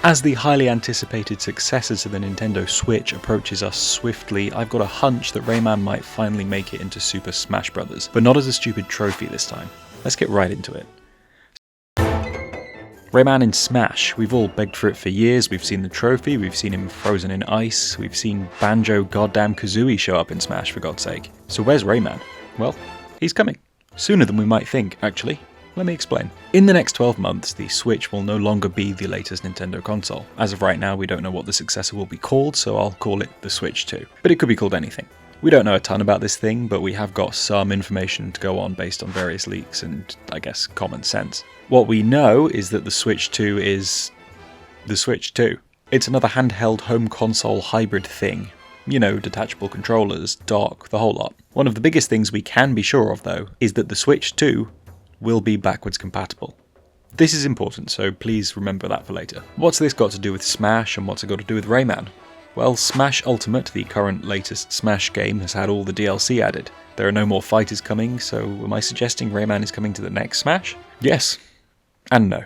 As the highly anticipated successor to the Nintendo Switch approaches us swiftly, I've got a hunch that Rayman might finally make it into Super Smash Bros., but not as a stupid trophy this time. Let's get right into it. Rayman in Smash. We've all begged for it for years, we've seen the trophy, we've seen him frozen in ice, we've seen Banjo goddamn Kazooie show up in Smash for God's sake. So where's Rayman? Well, he's coming. Sooner than we might think, actually. Let me explain. In the next 12 months, the Switch will no longer be the latest Nintendo console. As of right now, we don't know what the successor will be called, so I'll call it the Switch 2. But it could be called anything. We don't know a ton about this thing, but we have got some information to go on based on various leaks and, I guess, common sense. What we know is that the Switch 2 is the Switch 2. It's another handheld home console hybrid thing. You know, detachable controllers, dock, the whole lot. One of the biggest things we can be sure of, though, is that the Switch 2 will be backwards compatible. This is important, so please remember that for later. What's this got to do with Smash, and what's it got to do with Rayman? Well, Smash Ultimate, the current latest Smash game, has had all the DLC added. There are no more fighters coming, so am I suggesting Rayman is coming to the next Smash? Yes. And no.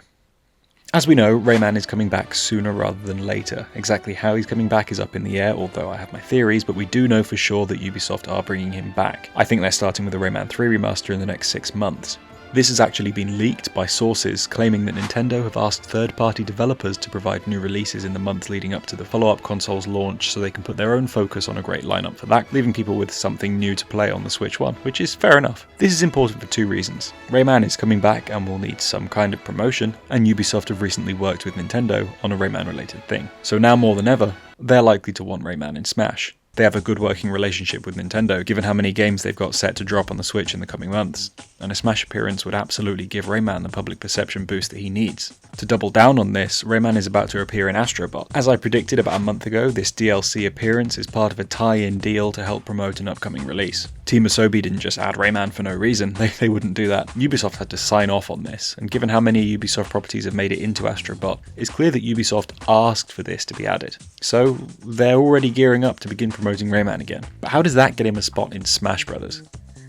As we know, Rayman is coming back sooner rather than later. Exactly how he's coming back is up in the air, although I have my theories, but we do know for sure that Ubisoft are bringing him back. I think they're starting with the Rayman 3 remaster in the next 6 months. This has actually been leaked by sources claiming that Nintendo have asked third-party developers to provide new releases in the months leading up to the follow-up console's launch so they can put their own focus on a great lineup for that, leaving people with something new to play on the Switch 1, which is fair enough. This is important for 2 reasons. Rayman is coming back and will need some kind of promotion, and Ubisoft have recently worked with Nintendo on a Rayman-related thing. So now more than ever, they're likely to want Rayman in Smash. They have a good working relationship with Nintendo, given how many games they've got set to drop on the Switch in the coming months, and a Smash appearance would absolutely give Rayman the public perception boost that he needs. To double down on this, Rayman is about to appear in Astro Bot. As I predicted about a month ago, this DLC appearance is part of a tie-in deal to help promote an upcoming release. Team Asobi didn't just add Rayman for no reason, they wouldn't do that. Ubisoft had to sign off on this, and given how many Ubisoft properties have made it into Astro Bot, it's clear that Ubisoft asked for this to be added. So, they're already gearing up to begin promoting Rayman again. But how does that get him a spot in Smash Bros?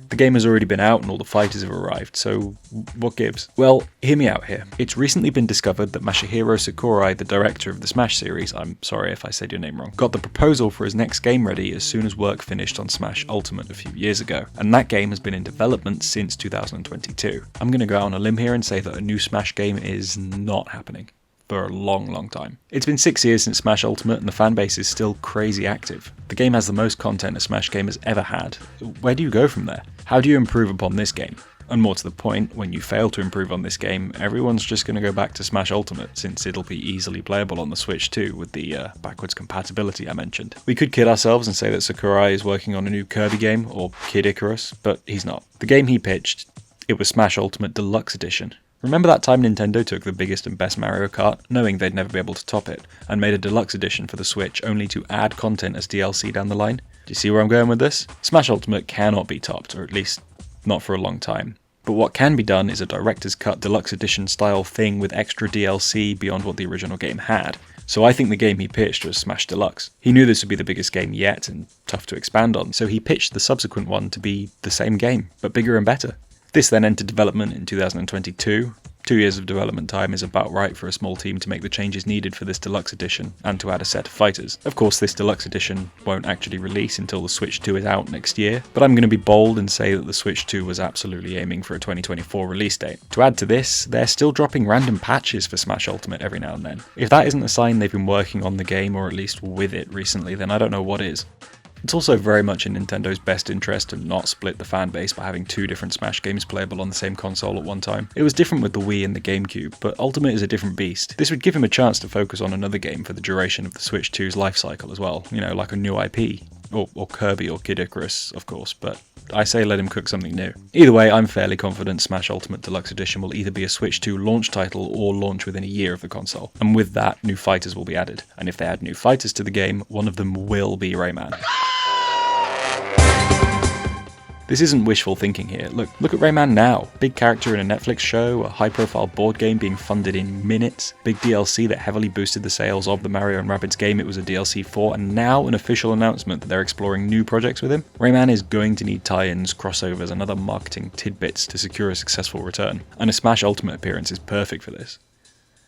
The game has already been out and all the fighters have arrived, so what gives? Well, hear me out here. It's recently been discovered that Masahiro Sakurai, the director of the Smash series, I'm sorry if I said your name wrong, got the proposal for his next game ready as soon as work finished on Smash Ultimate a few years ago, and that game has been in development since 2022. I'm going to go out on a limb here and say that a new Smash game is not happening. For a long time. It's been 6 years since Smash Ultimate and the fanbase is still crazy active. The game has the most content a Smash game has ever had. Where do you go from there? How do you improve upon this game? And more to the point, when you fail to improve on this game, everyone's just going to go back to Smash Ultimate, since it'll be easily playable on the Switch too, with the backwards compatibility I mentioned. We could kid ourselves and say that Sakurai is working on a new Kirby game, or Kid Icarus, but he's not. The game he pitched, it was Smash Ultimate Deluxe Edition. Remember that time Nintendo took the biggest and best Mario Kart, knowing they'd never be able to top it, and made a deluxe edition for the Switch only to add content as DLC down the line? Do you see where I'm going with this? Smash Ultimate cannot be topped, or at least not for a long time. But what can be done is a director's cut deluxe edition style thing with extra DLC beyond what the original game had. So I think the game he pitched was Smash Deluxe. He knew this would be the biggest game yet and tough to expand on, so he pitched the subsequent one to be the same game, but bigger and better. This then entered development in 2022. 2 years of development time is about right for a small team to make the changes needed for this deluxe edition, and to add a set of fighters. Of course, this deluxe edition won't actually release until the Switch 2 is out next year, but I'm going to be bold and say that the Switch 2 was absolutely aiming for a 2024 release date. To add to this, they're still dropping random patches for Smash Ultimate every now and then. If that isn't a sign they've been working on the game, or at least with it recently, then I don't know what is. It's also very much in Nintendo's best interest to not split the fanbase by having 2 different Smash games playable on the same console at one time. It was different with the Wii and the GameCube, but Ultimate is a different beast. This would give him a chance to focus on another game for the duration of the Switch 2's life cycle as well, you know, like a new IP. Or Kirby or Kid Icarus, of course, but I say let him cook something new. Either way, I'm fairly confident Smash Ultimate Deluxe Edition will either be a Switch 2 launch title or launch within a year of the console. And with that, new fighters will be added. And if they add new fighters to the game, one of them will be Rayman. This isn't wishful thinking here. Look at Rayman now. Big character in a Netflix show, a high-profile board game being funded in minutes, big DLC that heavily boosted the sales of the Mario & Rabbids game it was a DLC for, and now an official announcement that they're exploring new projects with him. Rayman is going to need tie-ins, crossovers, and other marketing tidbits to secure a successful return, and a Smash Ultimate appearance is perfect for this.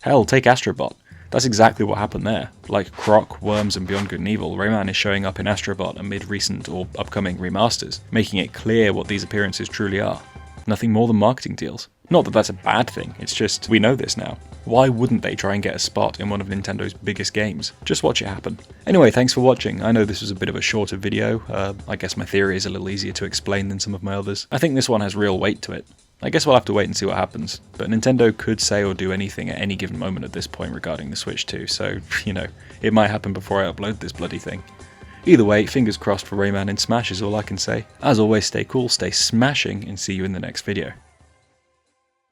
Hell, take Astro Bot. That's exactly what happened there. Like Croc, Worms, and Beyond Good and Evil, Rayman is showing up in Astrobot amid recent or upcoming remasters, making it clear what these appearances truly are. Nothing more than marketing deals. Not that that's a bad thing, it's just, we know this now. Why wouldn't they try and get a spot in one of Nintendo's biggest games? Just watch it happen. Anyway, thanks for watching. I know this was a bit of a shorter video. I guess my theory is a little easier to explain than some of my others. I think this one has real weight to it. I guess we'll have to wait and see what happens, but Nintendo could say or do anything at any given moment at this point regarding the Switch 2, so, you know, it might happen before I upload this bloody thing. Either way, fingers crossed for Rayman in Smash is all I can say. As always, stay cool, stay smashing, and see you in the next video.